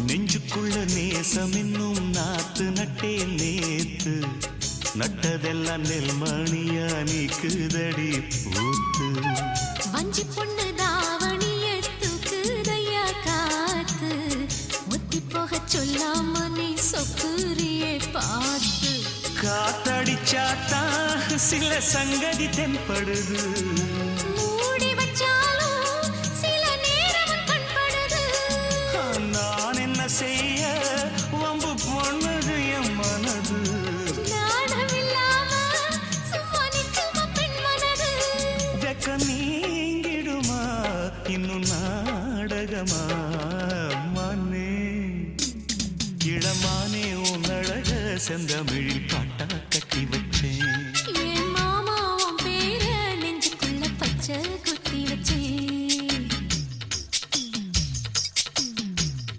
நெஞ்சுக்குள்ள நேசம் என்னும் நாத்து நட்டே நேத்து நட்டதெல்லாம் நெல்மணியா நீக்குதடி பூத்து வஞ்சி பொண்ணு தாவணிய தூக்குதையா காத்து முத்தி போக சொல்லாம நீ சொக்குரியே பார்த்து காத்தடிச்சாத்தான் சில சங்கதி தென்படுது மூடி வச்சாலும் சில நேரம் கண்படுது நான் என்ன செய்ய வம்பு பொண்ணுது என் மனது நாணமில்லாம சும்மா நிற்குமா பெண் மனது வெக்க நீங்கிடுமா இன்னும் நாடகமா மானே இளமானே உன் அழக செந்தமிழில் காட்டா